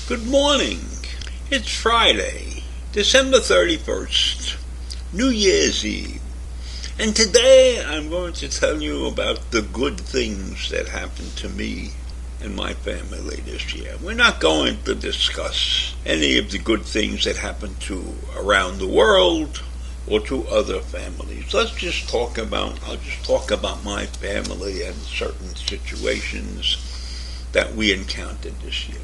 Good morning. It's Friday, December 31st, New Year's Eve. And today I'm going to tell you about the good things that happened to me and my family this year. We're not going to discuss any of the good things that happened to around the world or to other families. I'll just talk about my family and certain situations that we encountered this year.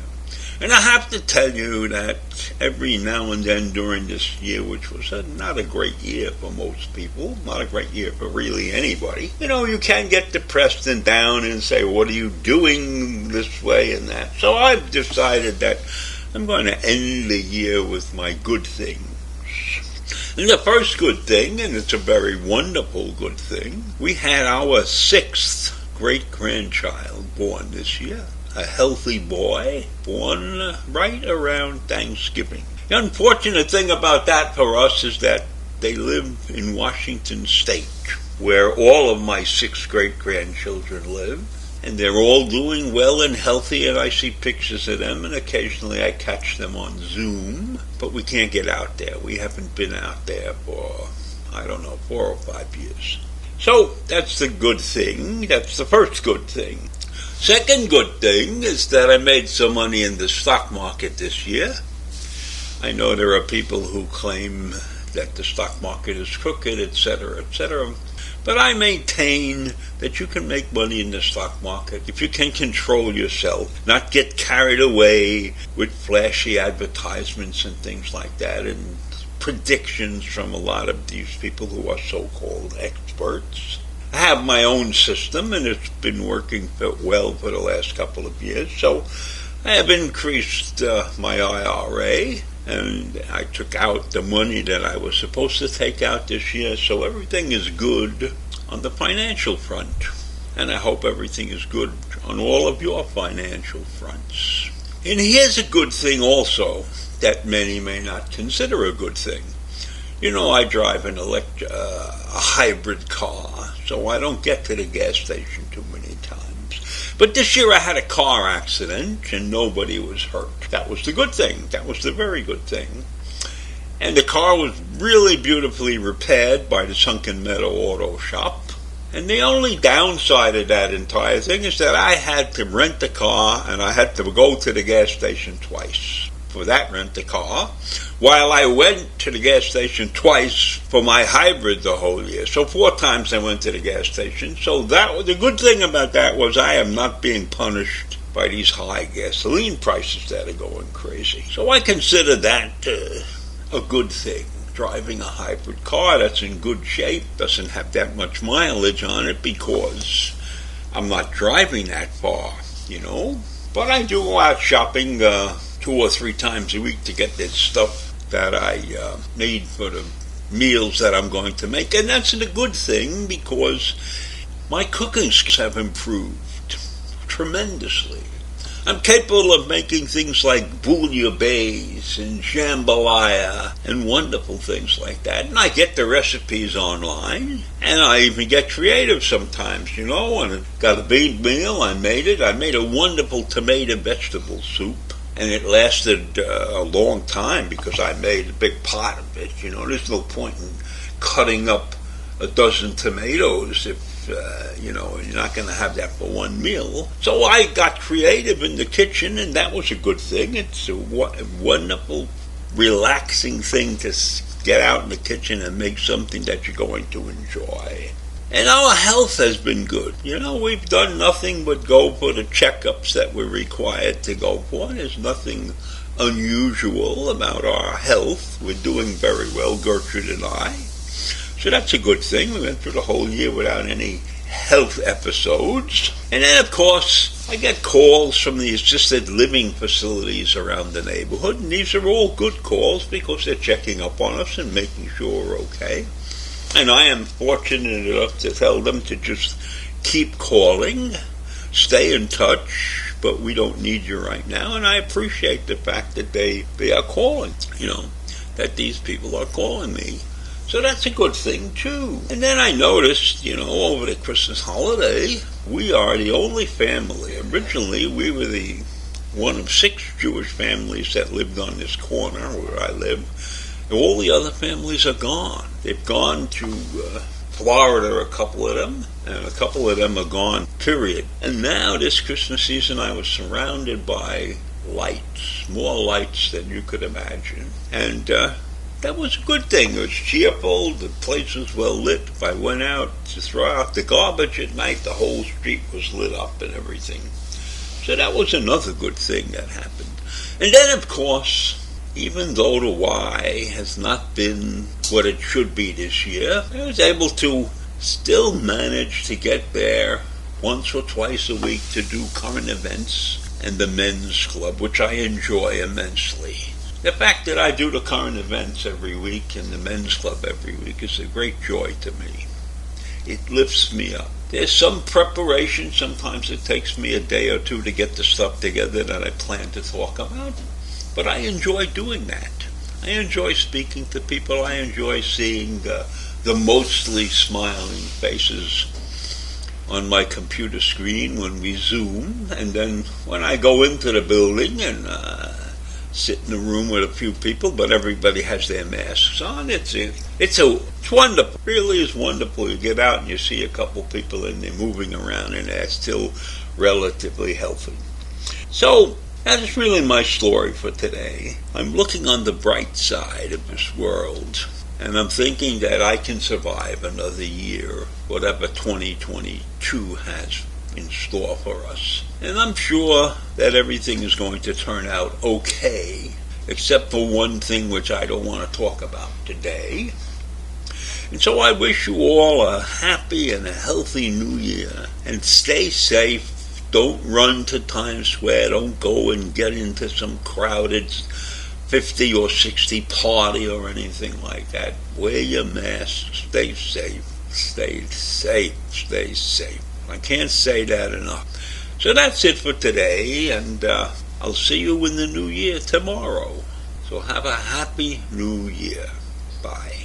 And I have to tell you that every now and then during this year, which was not a great year for most people, not a great year for really anybody, you can get depressed and down and say, what are you doing this way and that? So I've decided that I'm going to end the year with my good things. And the first good thing, and it's a very wonderful good thing, we had our 6th great-grandchild born this year. A healthy boy born right around Thanksgiving. The unfortunate thing about that for us is that they live in Washington State, where all of my 6 great-grandchildren live, and they're all doing well and healthy, and I see pictures of them, and occasionally I catch them on Zoom, but we can't get out there. We haven't been out there for, 4 or 5 years. So that's the good thing. That's the first good thing. Second good thing is that I made some money in the stock market this year. I know there are people who claim that the stock market is crooked, etc., etc., but I maintain that you can make money in the stock market if you can control yourself, not get carried away with flashy advertisements and things like that, and predictions from a lot of these people who are so-called experts. I have my own system, and it's been working well for the last couple of years. So I have increased my IRA, and I took out the money that I was supposed to take out this year. So everything is good on the financial front, and I hope everything is good on all of your financial fronts. And here's a good thing also that many may not consider a good thing. I drive a hybrid car, so I don't get to the gas station too many times. But this year I had a car accident and nobody was hurt. That was the good thing. That was the very good thing. And the car was really beautifully repaired by the Sunken Meadow Auto Shop. And the only downside of that entire thing is that I had to rent the car and I had to go to the gas station twice for that rent-a-car, while I went to the gas station twice for my hybrid the whole year. So 4 times I went to the gas station. So the good thing about that was I am not being punished by these high gasoline prices that are going crazy. So I consider that a good thing. Driving a hybrid car that's in good shape, doesn't have that much mileage on it because I'm not driving that far, But I do go out shopping 2 or 3 times a week to get this stuff that I need for the meals that I'm going to make. And that's a good thing because my cooking skills have improved tremendously. I'm capable of making things like bouillabaisse and jambalaya and wonderful things like that. And I get the recipes online, and I even get creative sometimes, And I got a big meal, I made it. I made a wonderful tomato vegetable soup. And it lasted a long time because I made a big pot of it. There's no point in cutting up a dozen tomatoes if, you're not going to have that for one meal. So I got creative in the kitchen, and that was a good thing. It's a wonderful, relaxing thing to get out in the kitchen and make something that you're going to enjoy. And our health has been good. We've done nothing but go for the checkups that we're required to go for. There's nothing unusual about our health. We're doing very well, Gertrude and I. So that's a good thing. We went through the whole year without any health episodes. And then, of course, I get calls from the assisted living facilities around the neighborhood, and these are all good calls because they're checking up on us and making sure we're okay. And I am fortunate enough to tell them to just keep calling, stay in touch, but we don't need you right now. And I appreciate the fact that they are calling, that these people are calling me. So that's a good thing, too. And then I noticed, over the Christmas holiday, we are the only family. Originally, we were the one of 6 Jewish families that lived on this corner where I live. All the other families are gone. They've gone to Florida, a couple of them, and a couple of them are gone, period. And now, this Christmas season, I was surrounded by lights, more lights than you could imagine. And that was a good thing. It was cheerful. The place was well lit. If I went out to throw out the garbage at night, the whole street was lit up and everything. So that was another good thing that happened. And then, of course, even though the Y has not been what it should be this year, I was able to still manage to get there once or twice a week to do current events and the men's club, which I enjoy immensely. The fact that I do the current events every week and the men's club every week is a great joy to me. It lifts me up. There's some preparation. Sometimes it takes me a day or two to get the stuff together that I plan to talk about. But I enjoy doing that. I enjoy speaking to people. I enjoy seeing the mostly smiling faces on my computer screen when we Zoom. And then when I go into the building and sit in a room with a few people, but everybody has their masks on. It's wonderful. It really is wonderful. You get out and you see a couple people and they're moving around and they're still relatively healthy. So that is really my story for today. I'm looking on the bright side of this world, and I'm thinking that I can survive another year, whatever 2022 has in store for us. And I'm sure that everything is going to turn out okay, except for one thing which I don't want to talk about today. And so I wish you all a happy and a healthy new year, and stay safe. Don't run to Times Square. Don't go and get into some crowded 50 or 60 party or anything like that. Wear your mask. Stay safe. Stay safe. Stay safe. I can't say that enough. So that's it for today, and I'll see you in the new year tomorrow. So have a happy new year. Bye.